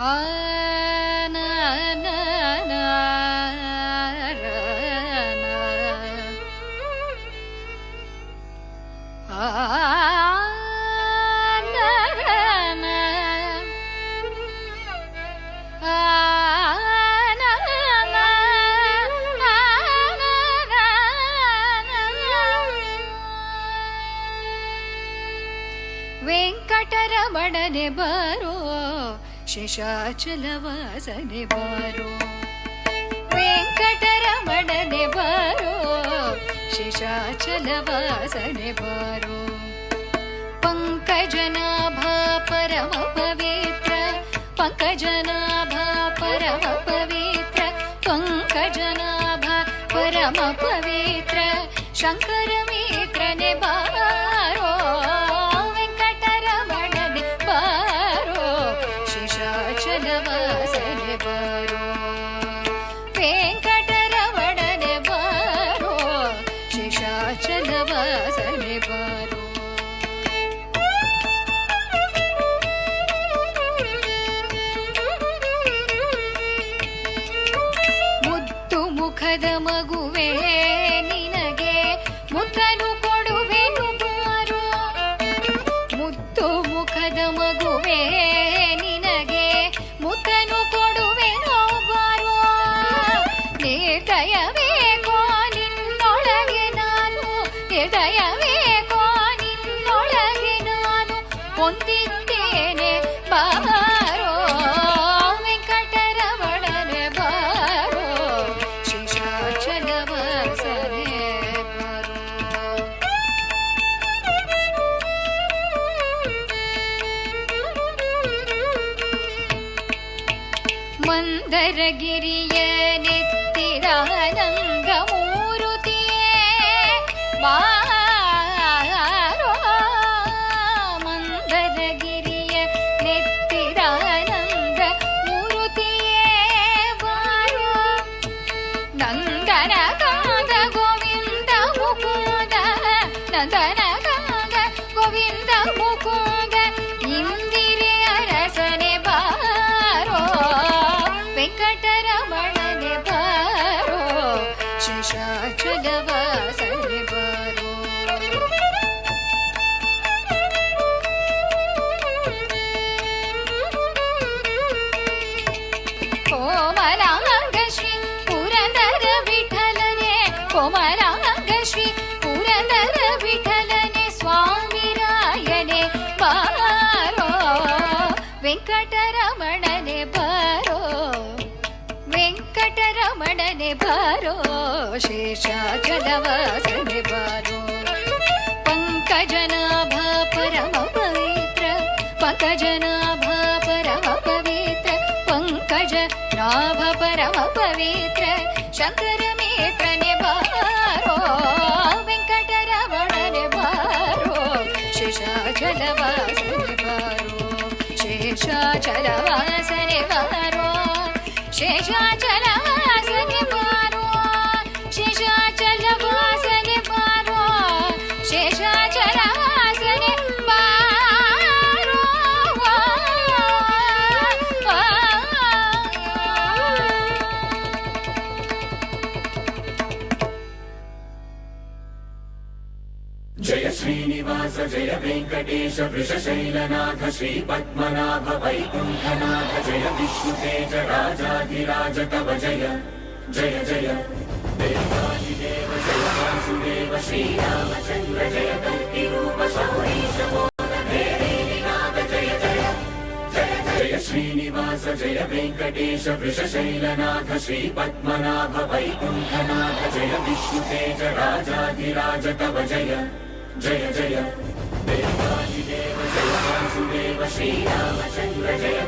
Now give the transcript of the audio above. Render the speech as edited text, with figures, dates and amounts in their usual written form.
ಆ ನ ನ ನ ರ ನ ಆ ನ ರ ನ ಆ ನ ನ ಆ ನ ನ ವೆಂಕಟರಮಣನೆ ಬಾರೋ ಶೇಷಾಚಲವಾಸನೆ ಬಾರೋ ವೆಂಕಟರಮಣನೆ ಬಾರೋ ಶೇಷಾಚಲವಾಸನೆ ಬಾರೋ ಪಂಕಜನಾಭ ಪರಮ ಪವಿತ್ರ ಪಂಕಜನಾಭ ಪರಮ ಪವಿತ್ರ ಪಂಕಜನಾಭ ಪರಮ ಪವಿತ್ರ ಶಂಕರ ಮಿತ್ರನೆ ಬಾರೋ ವೆಂಕಟರಮಣನೆ ಬಾರೋ ಶೇಷಾಚಲವಾಸನೆ ಬಾರೋ ವೆಂಕಟರಮಣನೆ ಬಾರೋ ಶೇಷಾಚಲವಾಸನೆ ಬಾರೋ ಮುತ್ತು ಮುಖದ ಮಗುವೆ ನಿನಗೆ ಮುತ್ತನು ಕೊಡುವೆನು ಬಾರೋ ಮುತ್ತು ಮುಖದ ಮಗುವೆ ನಿನಗೆ ಮುತ್ತನು ಕೊಡುವೆನು ಬಾರೋ ನಿರ್ದಯವೇಕೋ ನಿನ್ನೊಳಗೆ ನಾನು ನಿರ್ದಯವೇಕೋ ನಿನ್ನೊಳಗೆ ನಾನು ಹೊಂದಿದ್ದೇನೆ ಬಾರೋ ವೆಂಕಟರಮಣನೆ ಬಾರೋ ಶೇಷಾಚಲವಾಸನೆ ಬಾರೋ ಮಂದರಗಿರಿಯ ನೆತ್ತಿದ ನಂಗಮೂರುತಿಯೇ ಬಾರೋ ಮಂದರಗಿರಿಯ ನೆತ್ತಿದ ನಂಗಮೂರುತಿಯೇ ಬಾರೋ ನಂದನ ಕಾದ ಗೋವಿಂದ ಮುಕುಂದ ನಂದನ ಕಾದ ಗೋವಿಂದ ಮುಕುಂದ ಇಂದಿರೆ ಅರಸನೆ ಬಾರೋ ವೆಂಕಟರಮಣನೆ ಬಾರೋ ಶೇಷಾಚಲವಾಸನೆ ಬಾರೋ ಕೋಮಲಾಂಗ ಶ್ರೀ ಪುರಂದರ ವಿಠಲನೆ ಕೋಮಲಾಂಗ ಶ್ರೀ ಪುರಂದರ ವಿಠಲನೆ ಸ್ವಾಮಿರಾಯನೆ ಬಾರೋ ವೆಂಕಟರಮಣನೆ ಬಾರೋ ವೆಂಕಟರಮಣನೆ ಬಾರೋ ಶೇಷಾಚಲವಾಸನೆ ಬಾರೋ ಪಂಕಜನಾಭ ಪರಮ ಪವಿತ್ರ ಪಂಕಜನಾಭ ಪರಮ ಪವಿತ್ರ ಪಂಕಜನಾಭ ಪರಮ ಪವಿತ್ರ ಶಂಕರ ಮಿತ್ರನೆ ಬಾರೋ ವೆಂಕಟರಮಣನೆ ಬಾರೋ ಶೇಷಾಚಲವಾಸನೆ ಬಾರೋ ಶೇಷಾಚಲವಾಸನೆ ಬಾರೋ ಶೇಷಾಚಲವಾಸನೆ ಬಾರೋ ಶೇಷಾಚಲವಾಸನೆ ಬಾರೋ ಶೇಷಾಚಲವಾಸನೆ ಬಾರೋ जय श्रीनिवास जय वेंकटेश वृषशैलनाथ श्री पद्मनाभ वैकुंठनाथ जय विष्णुतेज राजाधिराज तव जय जय जय देवादिदेव जय वासुदेव श्रीरामचंद्र जय कल्किरूप शौरीश मोदनाथ जय जय जय जय श्रीनिवास जय वेंकटेश वृषशैलनाथ श्री पद्मनाभ वैकुंठनाथ जय विष्णुतेज राजाधिराज तव जय जय जय देवादिदेव जय वासुदेव श्रीरामचंद्र जय